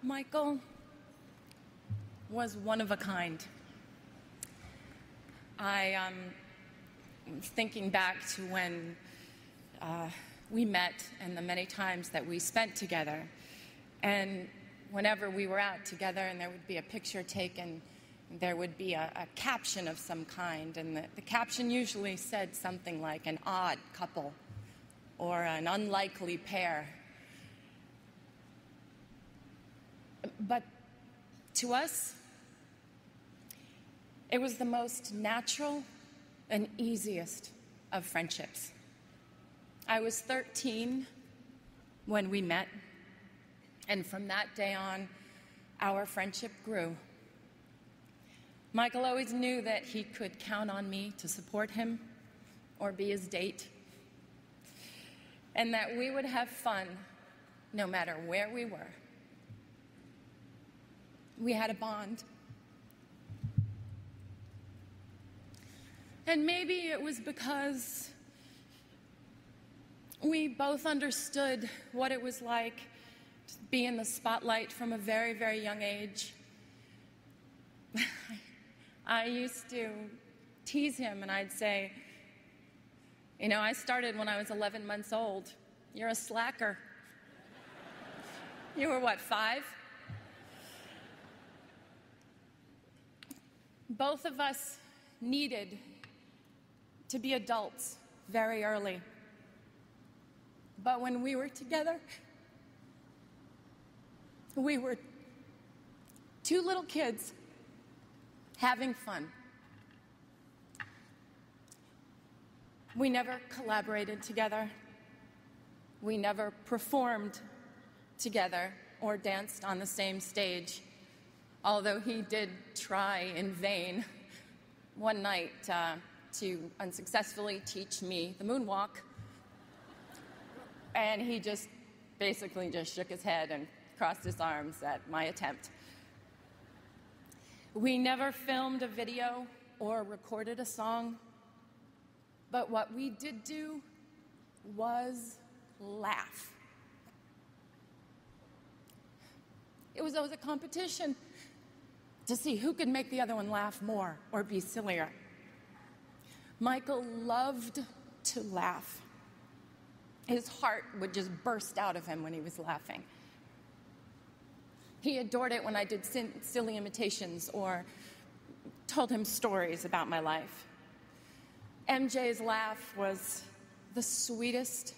Michael was one of a kind. I thinking back to when we met and the many times that we spent together. And whenever we were out together and there would be a picture taken, there would be a caption of some kind. And the caption usually said something like an odd couple or an unlikely pair. But to us, it was the most natural and easiest of friendships. I was 13 when we met, and from that day on, our friendship grew. Michael always knew that he could count on me to support him or be his date, and that we would have fun no matter where we were. We had a bond. And maybe it was because we both understood what it was like to be in the spotlight from a very, very young age. I used to tease him and I'd say, you know, I started when I was 11 months old. You're a slacker. You were what, 5? Both of us needed to be adults very early. But when we were together, we were two little kids having fun. We never collaborated together. We never performed together or danced on the same stage, although he did try in vain one night to unsuccessfully teach me the moonwalk. And he just basically just shook his head and crossed his arms at my attempt. We never filmed a video or recorded a song, but what we did do was laugh. It was always a competition to see who could make the other one laugh more or be sillier. Michael loved to laugh. His heart would just burst out of him when he was laughing. He adored it when I did silly imitations or told him stories about my life. MJ's laugh was the sweetest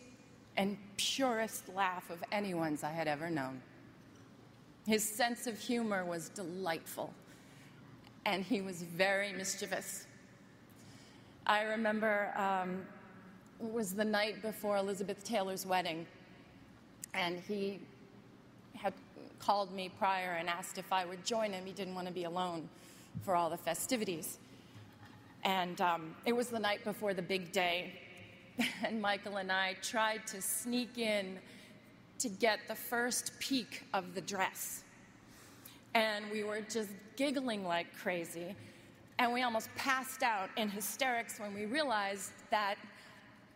and purest laugh of anyone's I had ever known. His sense of humor was delightful, and he was very mischievous. I remember it was the night before Elizabeth Taylor's wedding, and he had called me prior and asked if I would join him. He didn't want to be alone for all the festivities. And it was the night before the big day, and Michael and I tried to sneak in to get the first peek of the dress. And we were just giggling like crazy, and we almost passed out in hysterics when we realized that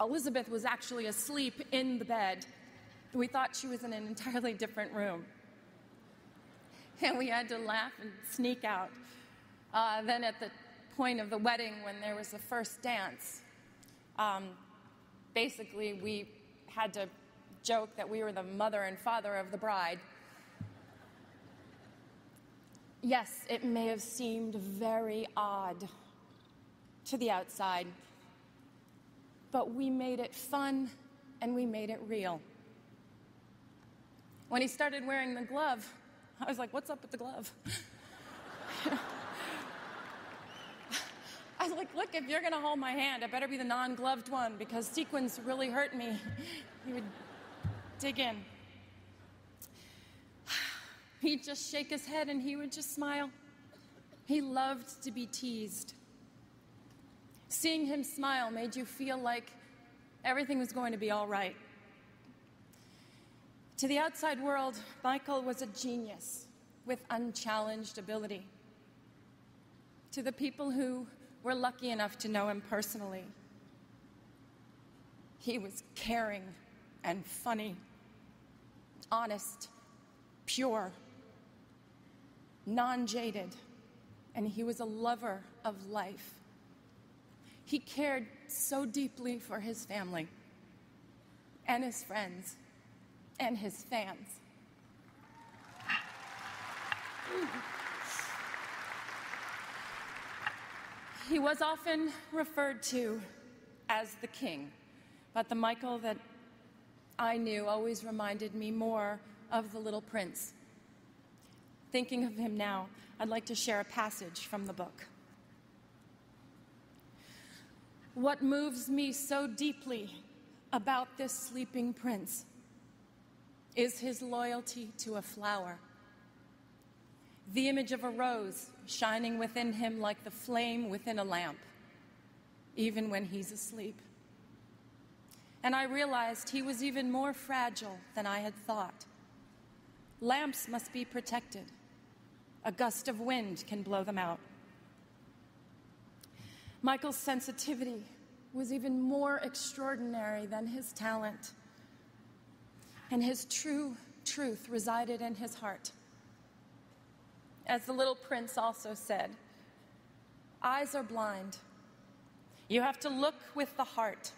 Elizabeth was actually asleep in the bed. We thought she was in an entirely different room. And we had to laugh and sneak out. Then at the point of the wedding, when there was the first dance, basically we had to joke that we were the mother and father of the bride. Yes, it may have seemed very odd to the outside, but we made it fun and we made it real. When he started wearing the glove, I was like, what's up with the glove? I was like, look, if you're going to hold my hand, it better be the non-gloved one, because sequins really hurt me. He would dig in. He'd just shake his head and he would just smile. He loved to be teased. Seeing him smile made you feel like everything was going to be all right. To the outside world, Michael was a genius with unchallenged ability. To the people who were lucky enough to know him personally, he was caring and funny, honest, pure, non-jaded, and he was a lover of life. He cared so deeply for his family and his friends and his fans. He was often referred to as the king, but the Michael that I knew always reminded me more of the little prince. Thinking of him now, I'd like to share a passage from the book. What moves me so deeply about this sleeping prince is his loyalty to a flower. The image of a rose shining within him like the flame within a lamp, even when he's asleep. And I realized he was even more fragile than I had thought. Lamps must be protected. A gust of wind can blow them out. Michael's sensitivity was even more extraordinary than his talent, and his true truth resided in his heart. As the little prince also said, eyes are blind. You have to look with the heart.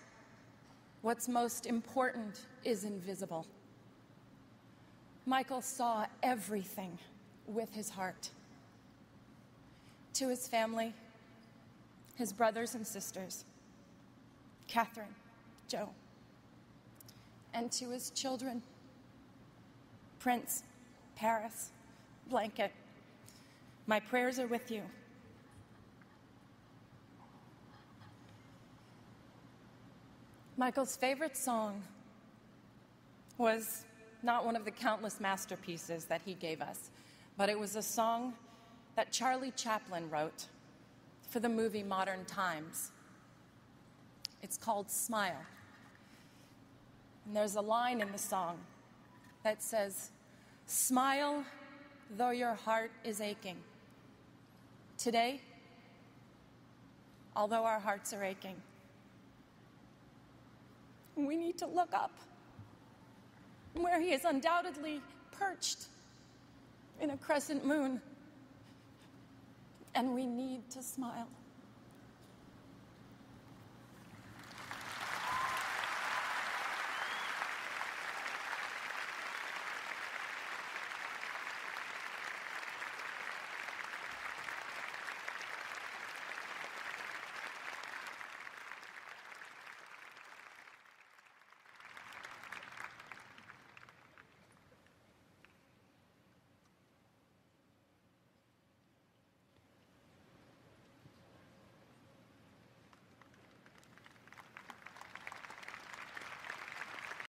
What's most important is invisible. Michael saw everything with his heart. To his family, his brothers and sisters, Catherine, Joe, and to his children, Prince, Paris, Blanket, my prayers are with you. Michael's favorite song was not one of the countless masterpieces that he gave us, but it was a song that Charlie Chaplin wrote for the movie Modern Times. It's called Smile. And there's a line in the song that says, "Smile, though your heart is aching." Today, although our hearts are aching, we need to look up where he is undoubtedly perched in a crescent moon, and we need to smile.